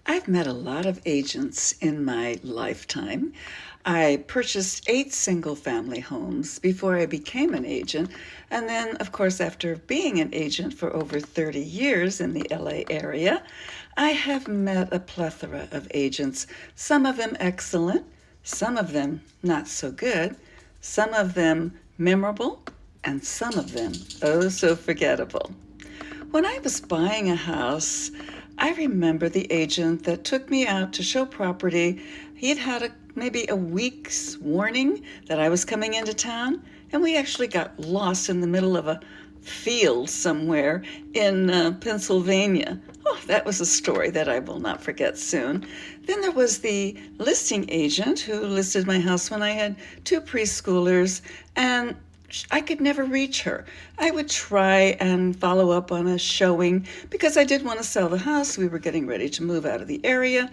I've met a lot of agents in my lifetime. I purchased 8 single family homes before I became an agent. And then, of course, after being an agent for over 30 years in the LA area, I have met a plethora of agents, some of them excellent, some of them not so good, some of them memorable, and some of them oh so forgettable. When I was buying a house, I remember the agent that took me out to show property. He'd had maybe a week's warning that I was coming into town, and we actually got lost in the middle of a field somewhere in Pennsylvania. Oh, that was a story that I will not forget soon. Then there was the listing agent who listed my house when I had 2 preschoolers, and I could never reach her. I would try and follow up on a showing because I did want to sell the house. We were getting ready to move out of the area,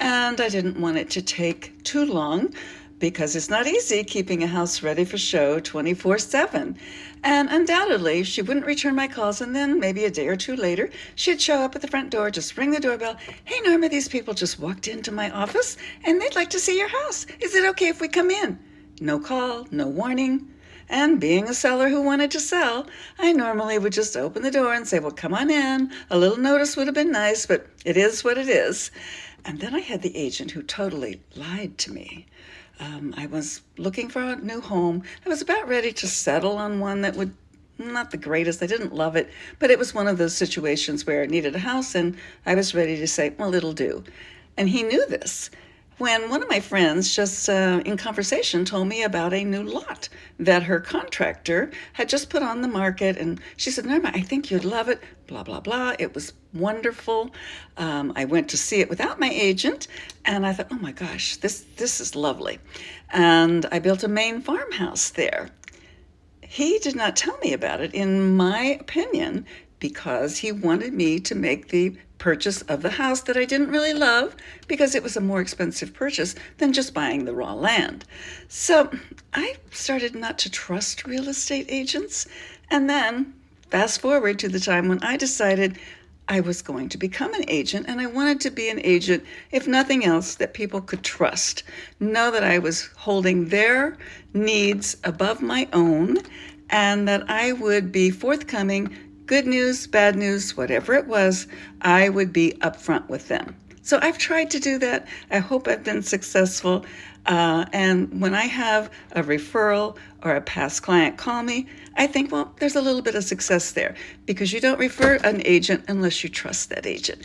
and I didn't want it to take too long because it's not easy keeping a house ready for show 24/7. And undoubtedly, she wouldn't return my calls, and then maybe a day or two later, she'd show up at the front door, just ring the doorbell. "Hey, Norma, these people just walked into my office, and they'd like to see your house. Is it okay if we come in?" No call, no warning. And being a seller who wanted to sell, I normally would just open the door and say, "Well, come on in. A little notice would have been nice, but it is what it is." And then I had the agent who totally lied to me. I was looking for a new home. I was about ready to settle on one that would not the greatest. I didn't love it, but it was one of those situations where I needed a house, and I was ready to say, "Well, it'll do." And he knew this. When one of my friends, just in conversation, told me about a new lot that her contractor had just put on the market, and she said, "Norma, I think you'd love it, blah, blah, blah." It was wonderful. I went to see it without my agent, and I thought, oh my gosh, this is lovely. And I built a main farmhouse there. He did not tell me about it, in my opinion, because he wanted me to make the purchase of the house that I didn't really love because it was a more expensive purchase than just buying the raw land. So I started not to trust real estate agents. And then fast forward to the time when I decided I was going to become an agent, and I wanted to be an agent, if nothing else, that people could trust. Know that I was holding their needs above my own, and that I would be forthcoming. Good news, bad news, whatever it was, I would be upfront with them. So I've tried to do that. I hope I've been successful. And when I have a referral or a past client call me, I think, well, there's a little bit of success there because you don't refer an agent unless you trust that agent.